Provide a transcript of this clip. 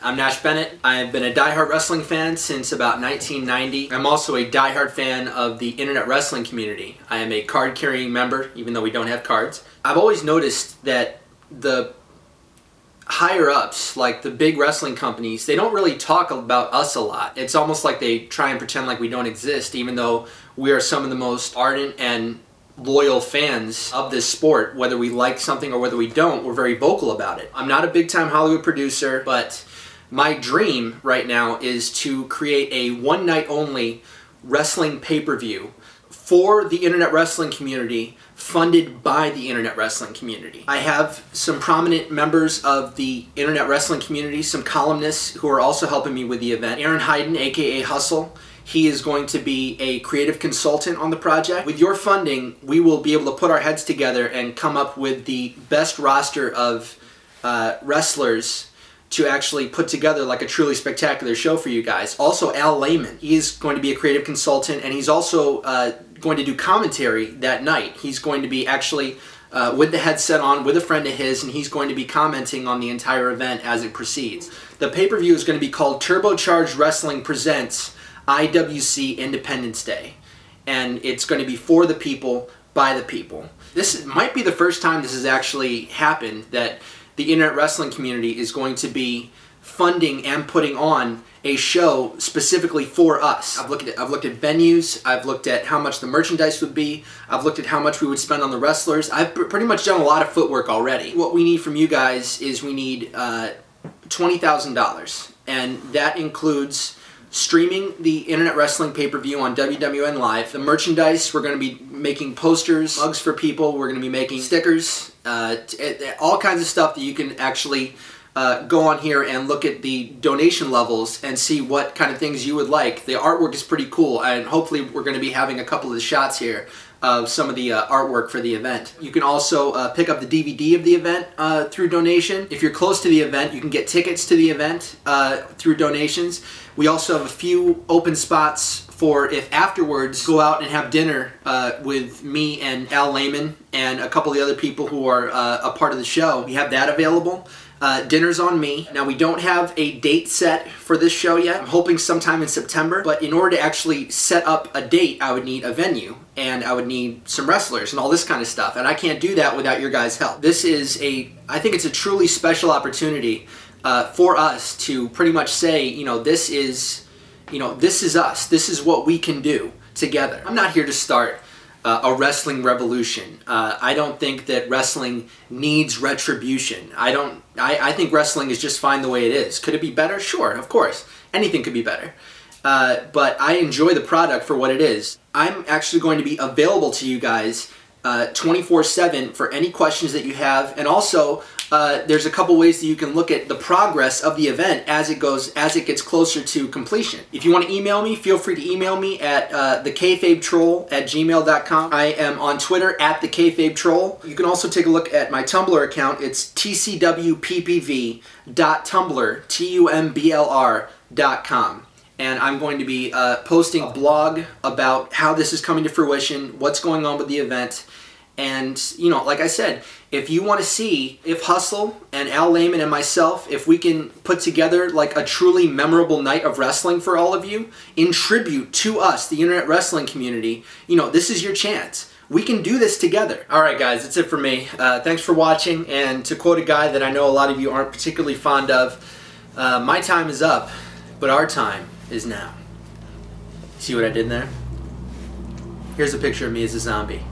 I'm Nash Bennett. I've been a diehard wrestling fan since about 1990. I'm also a diehard fan of the internet wrestling community. I am a card-carrying member, even though we don't have cards. I've always noticed that the higher-ups, like the big wrestling companies, they don't really talk about us a lot. It's almost like they try and pretend like we don't exist, even though we are some of the most ardent and loyal fans of this sport. Whether we like something or whether we don't, we're very vocal about it. I'm not a big-time Hollywood producer, but my dream right now is to create a one-night-only wrestling pay-per-view for the internet wrestling community, funded by the internet wrestling community. I have some prominent members of the internet wrestling community, some columnists who are also helping me with the event. Aaron Hayden, aka Hustle, he is going to be a creative consultant on the project. With your funding, we will be able to put our heads together and come up with the best roster of wrestlers to actually put together like a truly spectacular show for you guys. Also, Al Layman, he is going to be a creative consultant, and he's also going to do commentary that night. He's going to be actually with the headset on with a friend of his, and he's going to be commenting on the entire event as it proceeds. The pay-per-view is going to be called Turbocharged Wrestling Presents IWC Independence Day, and it's going to be for the people, by the people. This might be the first time this has actually happened, that the internet wrestling community is going to be funding and putting on a show specifically for us. I've looked at venues, I've looked at how much the merchandise would be, I've looked at how much we would spend on the wrestlers. I've pretty much done a lot of footwork already. What we need from you guys is we need $20,000, and that includes streaming the internet wrestling pay-per-view on WWN Live. The merchandise, we're going to be making posters, mugs for people, we're going to be making stickers, all kinds of stuff that you can actually go on here and look at the donation levels and see what kind of things you would like. The artwork is pretty cool, and hopefully we're going to be having a couple of the shots here of some of the artwork for the event. You can also pick up the DVD of the event through donation. If you're close to the event, you can get tickets to the event through donations. We also have a few open spots for if afterwards go out and have dinner with me and Al Layman and a couple of the other people who are a part of the show. We have that available. Dinner's on me. Now, we don't have a date set for this show yet. I'm hoping sometime in September, but in order to actually set up a date, I would need a venue, and I would need some wrestlers and all this kind of stuff, and I can't do that without your guys' help. This is I think it's a truly special opportunity for us to pretty much say, you know, this is us. This is what we can do together. I'm not here to start a wrestling revolution. I don't think that wrestling needs retribution. I think wrestling is just fine the way it is. Could it be better? Sure, of course. Anything could be better. But I enjoy the product for what it is. I'm actually going to be available to you guys 24/7 for any questions that you have, and also there's a couple ways that you can look at the progress of the event as it gets closer to completion. If you want to email me, feel free to email me at thekayfabetroll@gmail.com. I am on Twitter at thekayfabetroll. You can also take a look at my Tumblr account. It's tcwppv.tumblr.com. And I'm going to be posting a blog about how this is coming to fruition, what's going on with the event, and, you know, like I said, if you want to see if Hustle and Al Layman and myself, if we can put together like a truly memorable night of wrestling for all of you, in tribute to us, the internet wrestling community, you know, this is your chance. We can do this together. Alright guys, that's it for me. Thanks for watching, and to quote a guy that I know a lot of you aren't particularly fond of, my time is up, but our time is now. See what I did there? Here's a picture of me as a zombie.